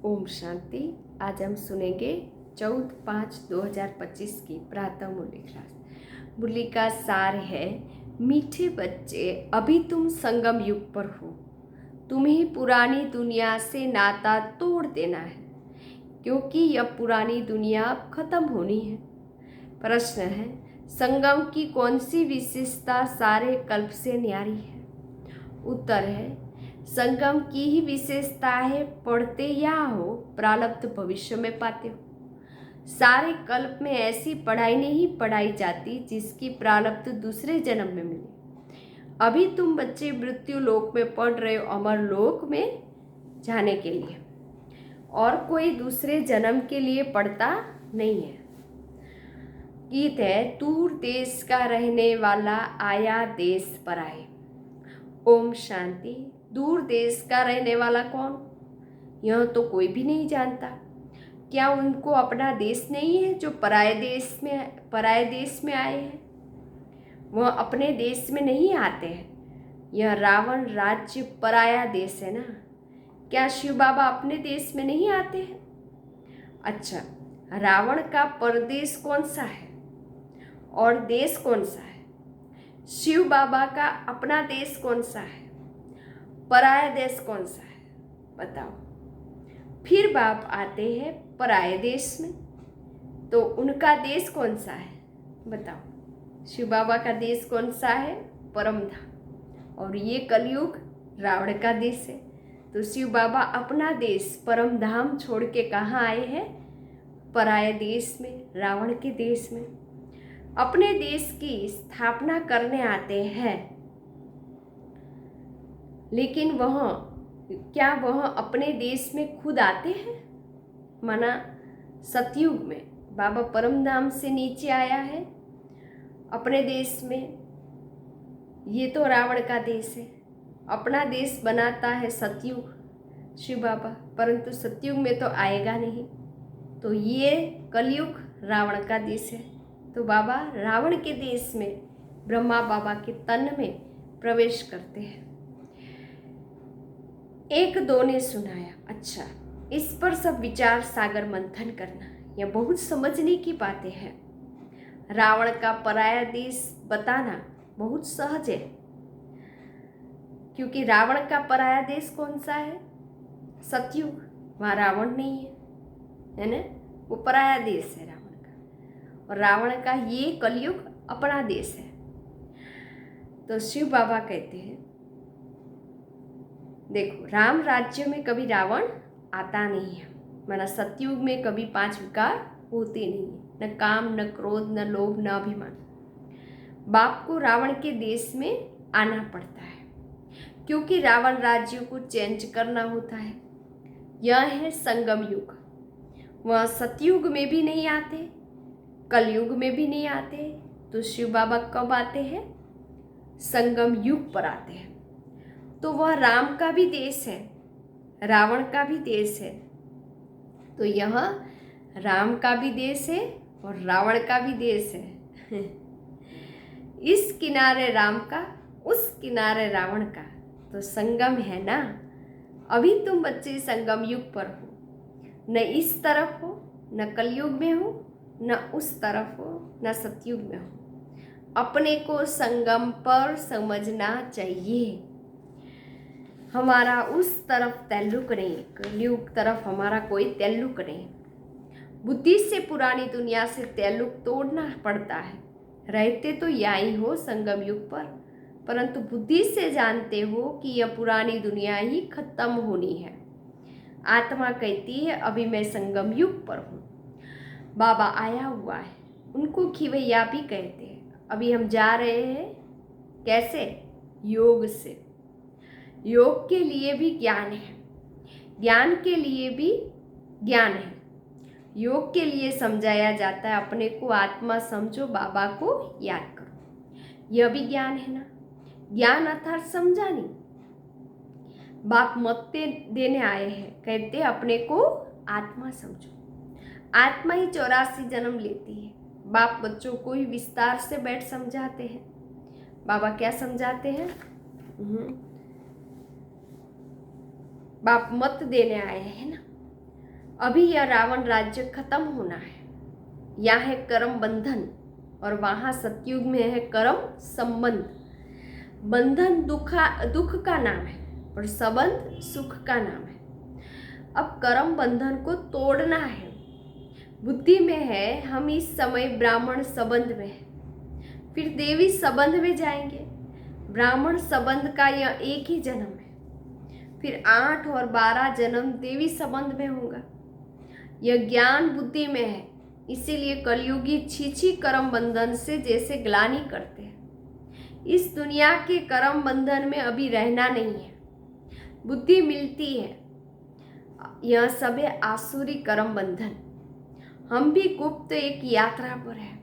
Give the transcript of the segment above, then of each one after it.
ओम शांति। आज हम सुनेंगे 14/5/2025 की प्रातः मुरली क्लास। मुरली का सार है, मीठे बच्चे अभी तुम संगम युग पर हो, तुम्हें पुरानी दुनिया से नाता तोड़ देना है क्योंकि यह पुरानी दुनिया अब खत्म होनी है। प्रश्न है, संगम की कौन सी विशेषता सारे कल्प से न्यारी है? उत्तर है, संगम की ही विशेषता है, पढ़ते यहाँ हो प्रारब्ध भविष्य में पाते हो। सारे कल्प में ऐसी पढ़ाई नहीं पढ़ाई जाती जिसकी प्रारब्ध दूसरे जन्म में मिले। अभी तुम बच्चे मृत्यु लोक में पढ़ रहे हो अमर लोक में जाने के लिए, और कोई दूसरे जन्म के लिए पढ़ता नहीं है। गीत है, दूर देश का रहने वाला आया देश पर आए। ओम शांति। दूर देश का रहने वाला कौन? यह तो कोई भी नहीं जानता। क्या उनको अपना देश नहीं है जो पराये देश में आए हैं? वह अपने देश में नहीं आते हैं। यह रावण राज्य पराया देश है ना। क्या शिव बाबा अपने देश में नहीं आते हैं? अच्छा, रावण का परदेश कौन सा है और देश कौन सा है? शिव बाबा का अपना देश कौन सा है? पराया देश कौन सा है? बताओ। फिर बाप आते हैं पराये देश में, तो उनका देश कौन सा है? बताओ। शिव बाबा का देश कौन सा है? परम धाम। और ये कलयुग रावण का देश है। तो शिव बाबा अपना देश परम धाम छोड़ के कहाँ आए हैं? पराये देश में, रावण के देश में। अपने देश की स्थापना करने आते हैं, लेकिन क्या वह अपने देश में खुद आते हैं? माना सतयुग में बाबा परम धाम से नीचे आया है अपने देश में। ये तो रावण का देश है। अपना देश बनाता है सतयुग शिव बाबा, परंतु सतयुग में तो आएगा नहीं। तो ये कलयुग रावण का देश है। तो बाबा रावण के देश में ब्रह्मा बाबा के तन में प्रवेश करते हैं। एक दो ने सुनाया। अच्छा, इस पर सब विचार सागर मंथन करना, यह बहुत समझने की बातें हैं। रावण का पराया देश बताना बहुत सहज है, क्योंकि रावण का पराया देश कौन सा है? सतयुग। वहाँ रावण नहीं है ना, वो पराया देश है रावण का। और रावण का ये कलयुग अपना देश है। तो शिव बाबा कहते हैं, देखो, राम राज्य में कभी रावण आता नहीं है। माना सतयुग में कभी 5 विकार होते नहीं है, न काम, न क्रोध, न लोभ, न अभिमान। बाप को रावण के देश में आना पड़ता है, क्योंकि रावण राज्य को चेंज करना होता है। यह है संगम युग। वह सतयुग में भी नहीं आते, कलयुग में भी नहीं आते। तो शिव बाबा कब आते हैं? संगम युग पर आते हैं। तो वह राम का भी देश है, रावण का भी देश है। तो यह राम का भी देश है और रावण का भी देश है। इस किनारे राम का, उस किनारे रावण का, तो संगम है ना। अभी तुम बच्चे संगम युग पर हो। न इस तरफ हो, न कलयुग में हो, न उस तरफ हो, न सतयुग में हो। अपने को संगम पर समझना चाहिए। हमारा उस तरफ ताल्लुक नहीं, कलयुग तरफ हमारा कोई ताल्लुक नहीं। बुद्धि से पुरानी दुनिया से ताल्लुक तोड़ना पड़ता है। रहते तो यहीं हो संगम युग पर, परंतु बुद्धि से जानते हो कि यह पुरानी दुनिया ही खत्म होनी है। आत्मा कहती है, अभी मैं संगम युग पर हूँ। बाबा आया हुआ है, उनको खिवैया भी कहते हैं। अभी हम जा रहे हैं, कैसे? योग से। योग के लिए भी ज्ञान है, ज्ञान के लिए भी ज्ञान है। योग के लिए समझाया जाता है, अपने को आत्मा समझो, बाबा को याद करो। यह भी ज्ञान है ना। ज्ञान अर्थात समझा नहीं। बाप मत देने आए हैं, कहते अपने को आत्मा समझो। आत्मा ही 84 जन्म लेती है। बाप बच्चों को ही विस्तार से बैठ समझाते हैं। बाबा क्या समझाते हैं? बाप मत देने आए हैं ना। अभी यह रावण राज्य खत्म होना है। यहाँ है कर्म बंधन और वहाँ सतयुग में है कर्म संबंध। बंधन दुख का नाम है और संबंध सुख का नाम है। अब कर्म बंधन को तोड़ना है। बुद्धि में है हम इस समय ब्राह्मण संबंध में है, फिर देवी संबंध में जाएंगे। ब्राह्मण संबंध का यह एक ही जन्म है, फिर 8 और 12 जन्म देवी संबंध में होगा। यह ज्ञान बुद्धि में है, इसीलिए कलयुगी छीछी कर्म बंधन से जैसे ग्लानि करते हैं। इस दुनिया के कर्म बंधन में अभी रहना नहीं है, बुद्धि मिलती है। यह सब है आसुरी कर्म बंधन। हम भी गुप्त एक यात्रा पर है।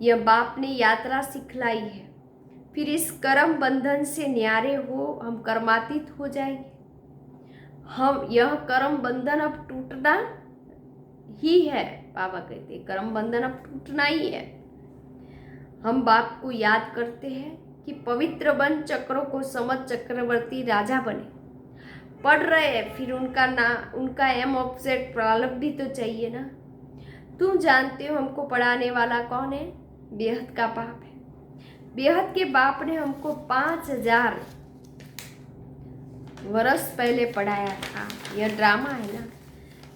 यह बाप ने यात्रा सिखलाई है, फिर इस कर्म बंधन से न्यारे हो हम कर्मातीत हो जाएंगे। हम यह कर्म बंधन अब टूटना ही है। बाबा कहते हैं कर्म बंधन अब टूटना ही है। हम बाप को याद करते हैं कि पवित्र बन चक्रों को समझ चक्रवर्ती राजा बने। पढ़ रहे हैं, फिर उनका एम ऑब्जेक्ट प्रारब्ध भी तो चाहिए ना। तुम जानते हो हमको पढ़ाने वाला कौन है? बेहद का बाप है। बेहद के बाप ने हमको 5000 वर्ष पहले पढ़ाया था। यह ड्रामा है ना।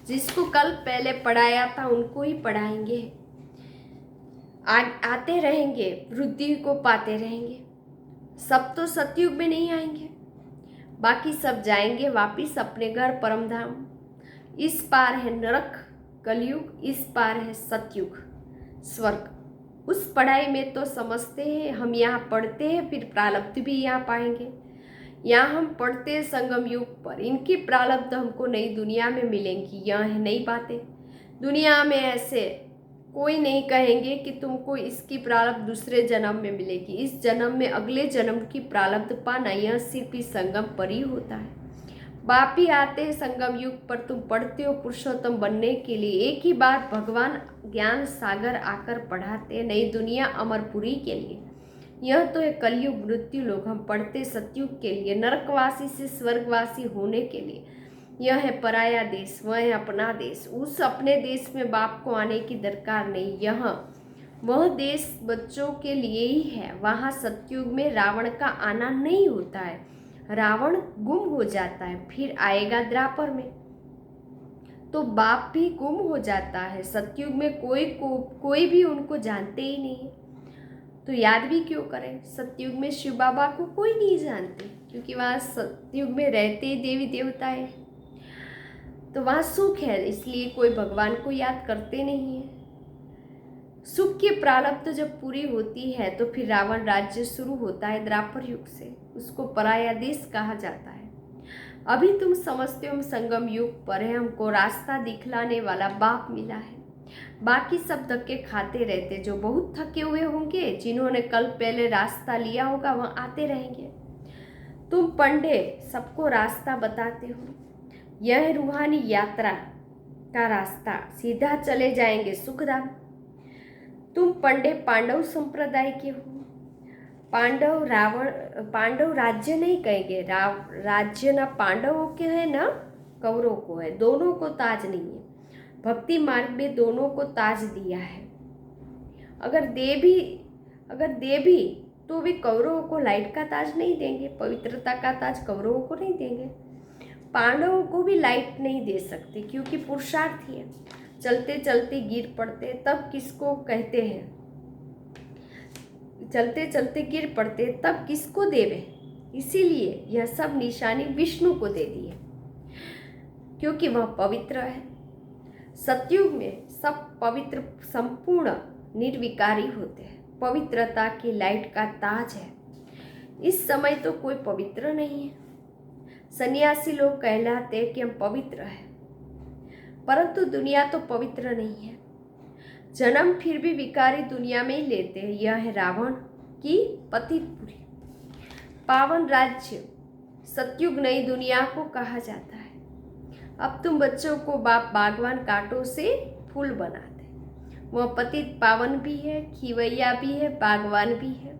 जिसको कल पहले पढ़ाया था उनको ही पढ़ाएंगे। आते रहेंगे, वृद्धि को पाते रहेंगे। सब तो सतयुग में नहीं आएंगे, बाकी सब जाएंगे वापिस अपने घर परमधाम। इस पार है नरक कलयुग, इस पार है सतयुग स्वर्ग। उस पढ़ाई में तो समझते हैं हम यहाँ पढ़ते हैं, फिर प्रारब्ध भी यहाँ पाएंगे। यहाँ हम पढ़ते हैं संगम युग पर, इनकी प्रारब्ध हमको नई दुनिया में मिलेंगी। यह है नई बातें। दुनिया में ऐसे कोई नहीं कहेंगे कि तुमको इसकी प्रारब्ध दूसरे जन्म में मिलेगी। इस जन्म में अगले जन्म की प्रारब्ध पाना यह सिर्फ इस संगम पर ही होता है। बाप ही आते हैं संगम युग पर, तुम पढ़ते हो पुरुषोत्तम बनने के लिए। एक ही बार भगवान ज्ञान सागर आकर पढ़ाते नई दुनिया अमरपुरी के लिए। यह तो है कलयुग मृत्यु लोग। हम पढ़ते सतयुग के लिए, नरकवासी से स्वर्गवासी होने के लिए। यह है पराया देश, वह है अपना देश। उस अपने देश में बाप को आने की दरकार नहीं। यह वह देश बच्चों के लिए ही है। वहाँ सतयुग में रावण का आना नहीं होता है। रावण गुम हो जाता है, फिर आएगा द्वापर में तो बाप भी गुम हो जाता है। सतयुग में कोई भी उनको जानते ही नहीं है, तो याद भी क्यों करें। सतयुग में शिव बाबा को कोई नहीं जानते, क्योंकि वहाँ सतयुग में रहते ही देवी देवता है, तो वहाँ सुख है, इसलिए कोई भगवान को याद करते नहीं है। सुख की प्रारब्ध जब पूरी होती है तो फिर रावण राज्य शुरू होता है द्वापर युग से। उसको पराया देश कहा जाता है। अभी तुम समझते हो हम संगम युग पर है, हमको रास्ता दिखलाने वाला बाप मिला है। बाकी सब धक्के खाते रहते। जो बहुत थके हुए होंगे, जिन्होंने कल पहले रास्ता लिया होगा, वह आते रहेंगे। तुम पंडे सबको रास्ता बताते हो। यह रूहानी यात्रा का रास्ता, सीधा चले जाएंगे सुखधाम। तुम पंडे पांडव संप्रदाय के हो। पांडव राज्य नहीं कहेंगे। राज्य ना पांडवों के है ना कौरवों को है, दोनों को ताज नहीं है। भक्ति मार्ग में दोनों को ताज दिया है। अगर दे भी तो भी कौरवों को लाइट का ताज नहीं देंगे, पवित्रता का ताज कौरवों को नहीं देंगे। पांडवों को भी लाइट नहीं दे सकते, क्योंकि पुरुषार्थी है। चलते चलते गिर पड़ते तब किसको कहते हैं? चलते चलते गिर पड़ते तब किसको देवे? इसीलिए यह सब निशानी विष्णु को दे दी है, क्योंकि वह पवित्र है। सतयुग में सब पवित्र संपूर्ण निर्विकारी होते हैं। पवित्रता की लाइट का ताज है। इस समय तो कोई पवित्र नहीं है। सन्यासी लोग कहलाते हैं कि हम पवित्र हैं, परंतु दुनिया तो पवित्र नहीं है। जन्म फिर भी विकारी दुनिया में ही लेते हैं। यह है रावण की पतितपुरी। पावन राज्य सतयुग नई दुनिया को कहा जाता है। अब तुम बच्चों को बाप बागवान कांटों से फूल बनाते। वह पतित पावन भी है, खिवैया भी है, बागवान भी है।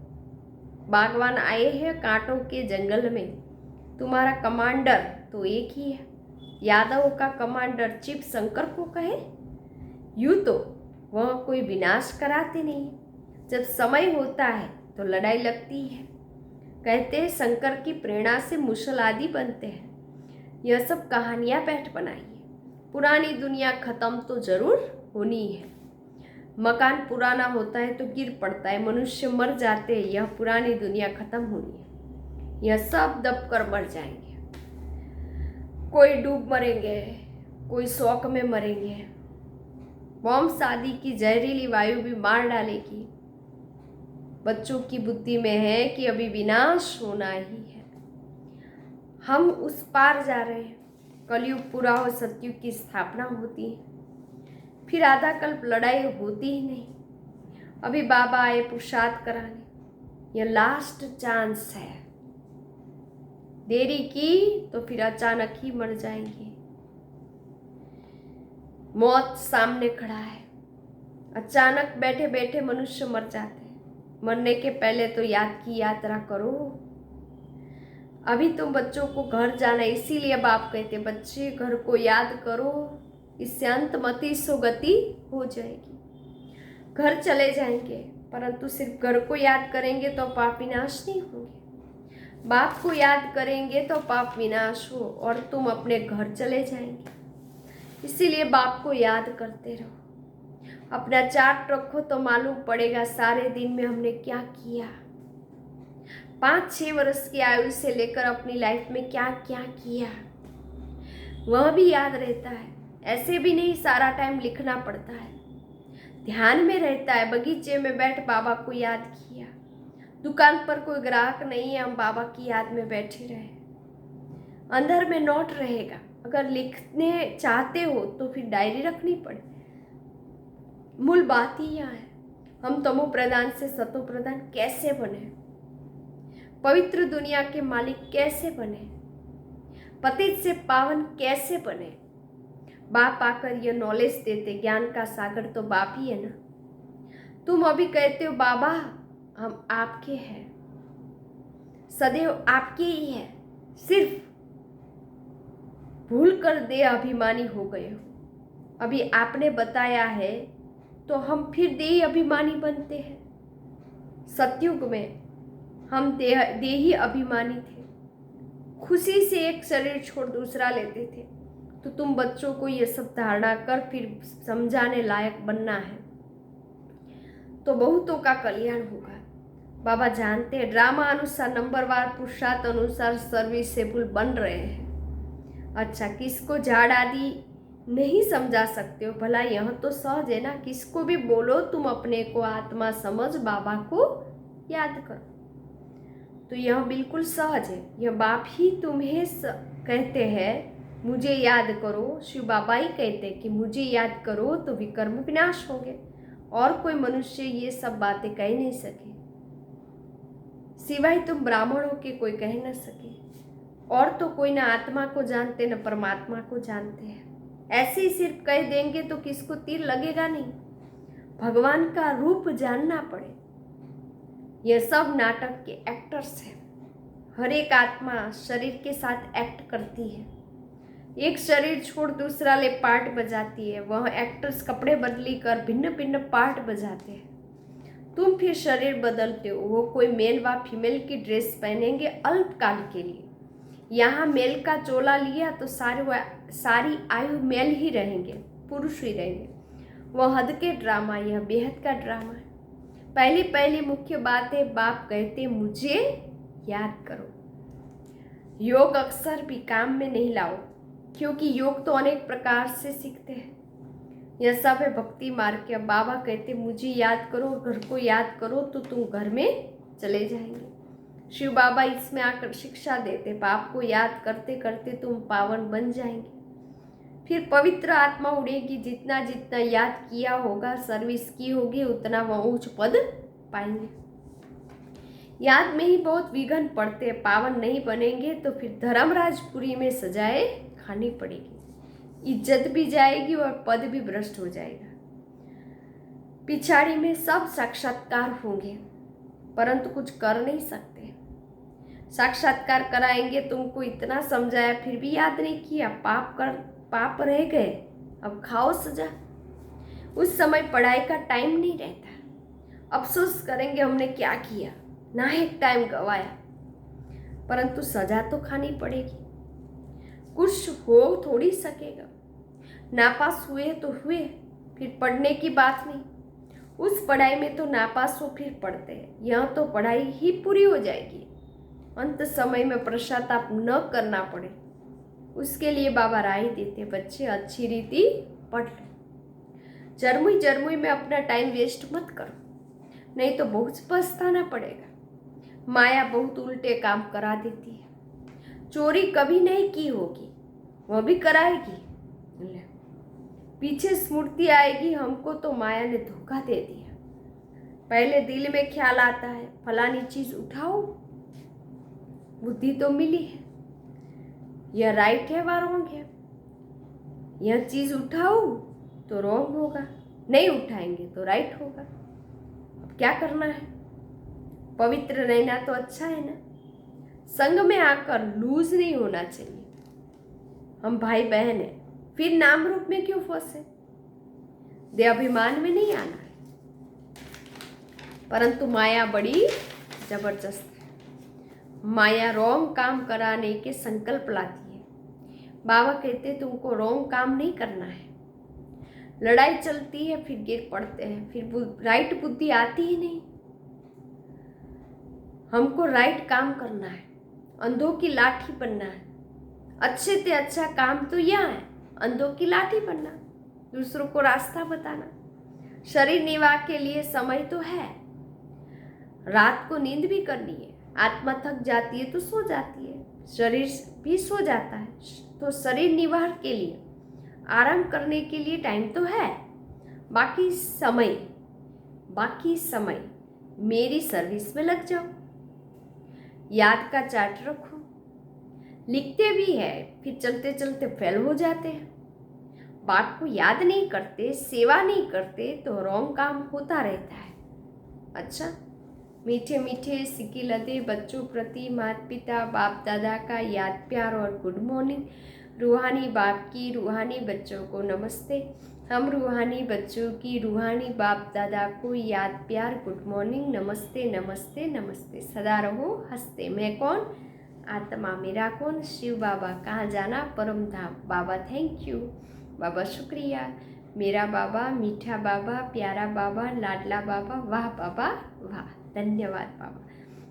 बागवान आए हैं कांटों के जंगल में। तुम्हारा कमांडर तो एक ही है। यादवों का कमांडर चीफ शंकर को कहे? यूं तो वह कोई विनाश कराते नहीं, जब समय होता है तो लड़ाई लगती है। कहते हैं शंकर की प्रेरणा से मुसल आदि बनते हैं। यह सब कहानियां बैठ बनाई है। पुरानी दुनिया खत्म तो जरूर होनी है। मकान पुराना होता है तो गिर पड़ता है, मनुष्य मर जाते हैं, यह पुरानी दुनिया खत्म होनी है। यह सब दब कर मर जाएंगे। कोई डूब मरेंगे, कोई शौक में मरेंगे। बॉम्ब शादी की जहरीली वायु भी मार डालेगी। बच्चों की बुद्धि में है कि अभी विनाश होना ही है। हम उस पार जा रहे हैं। कलयुग पूरा हो, सतयुग की स्थापना होती है, फिर आधा कल्प लड़ाई होती ही नहीं। अभी बाबा आए पुरुषार्थ कराने, यह लास्ट चांस है। देरी की तो फिर अचानक ही मर जाएंगे। मौत सामने खड़ा है। अचानक बैठे बैठे मनुष्य मर जाते हैं। मरने के पहले तो याद की यात्रा करो। अभी तुम बच्चों को घर जाना, इसीलिए बाप कहते बच्चे घर को याद करो, इससे अंतमति सुगति हो जाएगी। घर चले जाएंगे, परंतु सिर्फ घर को याद करेंगे तो पाप विनाश नहीं होंगे। बाप को याद करेंगे तो पाप विनाश हो और तुम अपने घर चले जाएंगे। इसीलिए बाप को याद करते रहो। अपना चार्ट रखो तो मालूम पड़ेगा सारे दिन में हमने क्या किया। 5-6 वर्ष की आयु से लेकर अपनी लाइफ में क्या क्या किया, वह भी याद रहता है। ऐसे भी नहीं सारा टाइम लिखना पड़ता है, ध्यान में रहता है। बगीचे में बैठ बाबा को याद किया। दुकान पर कोई ग्राहक नहीं है, हम बाबा की याद में बैठे रहे। अंदर में नोट रहेगा। अगर लिखने चाहते हो तो फिर डायरी रखनी पड़े। मूल बात ही यह है, हम तमो प्रधान से सतो प्रधान कैसे बने, पवित्र दुनिया के मालिक कैसे बने, पतित से पावन कैसे बने। बाप आकर यह नॉलेज देते। ज्ञान का सागर तो बाप ही है ना। तुम अभी कहते हो बाबा हम आपके हैं, सदैव आपके ही है, सिर्फ भूल कर दे अभिमानी हो गए हो। अभी आपने बताया है तो हम फिर देही अभिमानी बनते हैं। सतयुग में हम देही अभिमानी थे, खुशी से एक शरीर छोड़ दूसरा लेते थे। तो तुम बच्चों को ये सब धारणा कर फिर समझाने लायक बनना है तो बहुतों का कल्याण होगा। बाबा जानते हैं ड्रामा अनुसार नंबरवार पुरुषार्थ अनुसार सर्विसेबल बन रहे हैं। अच्छा, किसको झाड़ आदि नहीं समझा सकते हो, भला यह तो सहज है ना। किसको भी बोलो तुम अपने को आत्मा समझ बाबा को याद करो, तो यह बिल्कुल सहज है। यह बाप ही तुम्हें कहते हैं मुझे याद करो। शिव बाबा ही कहते हैं कि मुझे याद करो तो विकर्म विनाश होंगे। और कोई मनुष्य ये सब बातें कह नहीं सके, सिवाय तुम ब्राह्मणों के कोई कह न सके। और तो कोई ना आत्मा को जानते न परमात्मा को जानते हैं। ऐसे ही सिर्फ कह देंगे तो किसको तीर लगेगा नहीं। भगवान का रूप जानना पड़े। यह सब नाटक के एक्टर्स हैं। हर एक आत्मा शरीर के साथ एक्ट करती है। एक शरीर छोड़ दूसरा ले पार्ट बजाती है। वह एक्टर्स कपड़े बदली कर भिन्न भिन्न पार्ट बजाते हैं। तुम फिर शरीर बदलते हो। वो कोई मेल व फीमेल की ड्रेस पहनेंगे अल्पकाल के लिए। यहाँ मेल का चोला लिया तो सारी आयु मेल ही रहेंगे, पुरुष ही रहेंगे। वह हद के ड्रामा, यह बेहद का ड्रामा है। पहली मुख्य बात है, बाप कहते मुझे याद करो। योग अक्सर भी काम में नहीं लाओ, क्योंकि योग तो अनेक प्रकार से सीखते हैं। यह सब है भक्ति मार्ग के। बाबा कहते मुझे याद करो, घर को याद करो तो तुम घर में चले जाएंगे। शिव बाबा इसमें आकर शिक्षा देते, पाप को याद करते करते तुम पावन बन जाएंगे। फिर पवित्र आत्मा उड़ेगी। जितना जितना याद किया होगा, सर्विस की होगी, उतना वह उच्च पद पाएंगे। याद में ही बहुत विघ्न पड़ते हैं। पावन नहीं बनेंगे तो फिर धर्मराजपुरी में सजाए खानी पड़ेगी, इज्जत भी जाएगी और पद भी भ्रष्ट हो जाएगा। पिछाड़ी में सब साक्षात्कार होंगे परंतु कुछ कर नहीं सकते। साक्षात्कार कराएंगे, तुमको इतना समझाया फिर भी याद नहीं किया, पाप रह गए, अब खाओ सजा। उस समय पढ़ाई का टाइम नहीं रहता, अफसोस करेंगे हमने क्या किया, ना एक टाइम गवाया, परंतु सजा तो खानी पड़ेगी। कुछ हो थोड़ी सकेगा, नापास हुए तो हुए, फिर पढ़ने की बात नहीं। उस पढ़ाई में तो नापास हो फिर पढ़ते हैं, यह तो पढ़ाई ही पूरी हो जाएगी, अंत समय में पश्चाताप न करना पड़े, उसके लिए बाबा राय देते, बच्चे अच्छी रीति पढ़ लो, जरमुई जरमुई में अपना टाइम वेस्ट मत करो, नहीं तो बहुत पछताना पड़ेगा। माया बहुत उल्टे काम करा देती है, चोरी कभी नहीं की होगी वह भी कराएगी, पीछे स्मृति आएगी हमको तो माया ने धोखा दे दिया। पहले दिल में ख्याल आता है फलानी चीज उठाओ, बुद्धि तो मिली है, यह राइट है व रॉन्ग है, यह चीज उठाओ तो रॉन्ग होगा, नहीं उठाएंगे तो राइट होगा। अब क्या करना है, पवित्र रहना तो अच्छा है ना, संग में आकर लूज नहीं होना चाहिए। हम भाई बहन हैं, फिर नाम रूप में क्यों फंसे, दे अभिमान में नहीं आना है। परंतु माया बड़ी जबरदस्त है, माया रोंग काम कराने के संकल्प लाती है। बाबा कहते तुमको रोंग काम नहीं करना है, लड़ाई चलती है फिर गिर पड़ते हैं, फिर राइट बुद्धि आती ही नहीं। हमको राइट काम करना है, अंधों की लाठी बनना है, अच्छे से अच्छा काम तो यह है, अंधों की लाठी बनना, दूसरों को रास्ता बताना। शरीर निर्वाह के लिए समय तो है, रात को नींद भी करनी है, आत्मा थक जाती है तो सो जाती है, शरीर भी सो जाता है, तो शरीर निर्वाह के लिए आराम करने के लिए टाइम तो है। बाकी समय मेरी सर्विस में लग जाओ, याद का चार्ट रखो, लिखते भी है फिर चलते चलते फेल हो जाते हैं, बात को याद नहीं करते, सेवा नहीं करते तो रॉन्ग काम होता रहता है। अच्छा, मीठे मीठे सिक्की लदे बच्चों प्रति माता पिता बाप दादा का याद प्यार और गुड मॉर्निंग। रूहानी बाप की रूहानी बच्चों को नमस्ते। हम रूहानी बच्चों की रूहानी बाप दादा को याद प्यार गुड मॉर्निंग, नमस्ते नमस्ते नमस्ते। सदा रहो हंसते। मैं कौन, आत्मा मेरा कौन, शिव बाबा कहाँ जाना, परम धाम। बाबा थैंक यू, बाबा शुक्रिया, मेरा बाबा, मीठा बाबा, प्यारा बाबा, लाडला बाबा, वाह बाबा वाह, धन्यवाद बाबा।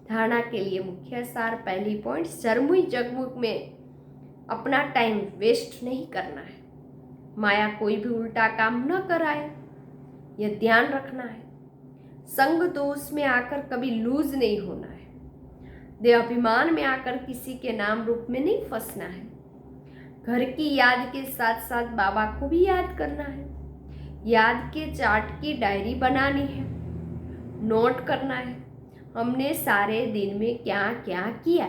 धारणा के लिए मुख्य सार, पहली पॉइंट, जरमुई जगमुख में अपना टाइम वेस्ट नहीं करना है, माया कोई भी उल्टा काम न कराए, यह ध्यान रखना है। संग दोष में आकर कभी लूज नहीं होना है, दे अभिमान में आकर किसी के नाम रूप में नहीं फंसना है। घर की याद के साथ साथ बाबा को भी याद करना है, याद के चार्ट की डायरी बनानी है, नोट करना है हमने सारे दिन में क्या क्या किया,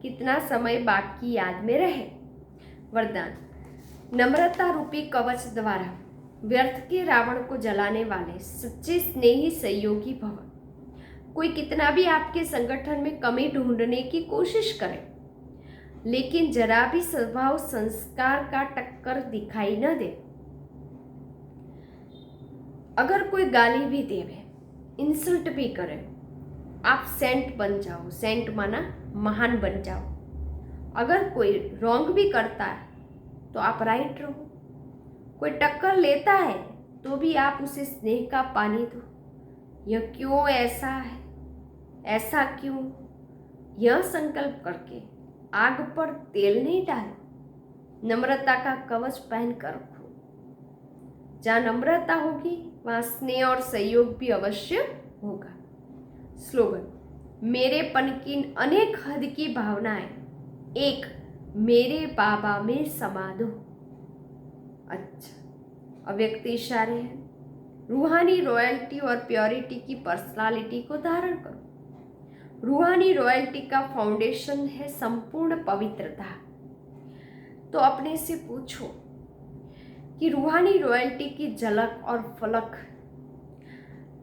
कितना समय बाकी याद में रहे। वरदान, नम्रता रूपी कवच द्वारा व्यर्थ के रावण को जलाने वाले सच्चे स्नेही सहयोगी भव। कोई कितना भी आपके संगठन में कमी ढूंढने की कोशिश करे, लेकिन जरा भी स्वभाव संस्कार का टक्कर दिखाई न दे। अगर कोई गाली भी देवे, इंसल्ट भी करे, आप सेंट बन जाओ, सेंट माना महान बन जाओ। अगर कोई रॉन्ग भी करता है तो आप राइट रहो, कोई टक्कर लेता है तो भी आप उसे स्नेह का पानी दो। यह क्यों ऐसा है, ऐसा क्यों, यह संकल्प करके आग पर तेल नहीं डालो, नम्रता का कवच पहन कर रखो। जहाँ नम्रता होगी वहाँ स्नेह और सहयोग भी अवश्य होगा। स्लोगन, मेरेपन की अनेक हद की भावनाएं एक मेरे बाबा में समा दो। अच्छा, अव्यक्त इशारे हैं, रूहानी रॉयल्टी और प्योरिटी की पर्सनालिटी को धारण करो। रूहानी रॉयल्टी का फाउंडेशन है संपूर्ण पवित्रता। तो अपने से पूछो कि रूहानी रॉयल्टी की झलक और फलक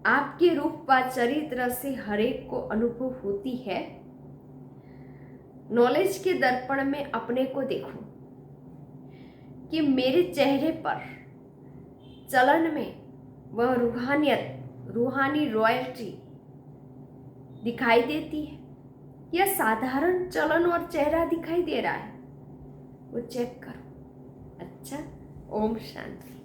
आपके रूप व चरित्र से हरेक को अनुभव होती है। नॉलेज के दर्पण में अपने को देखूं कि मेरे चेहरे पर चलन में वह रूहानियत, रूहानी रॉयल्टी दिखाई देती है या साधारण चलन और चेहरा दिखाई दे रहा है, वो चेक करो। अच्छा, ओम शांति।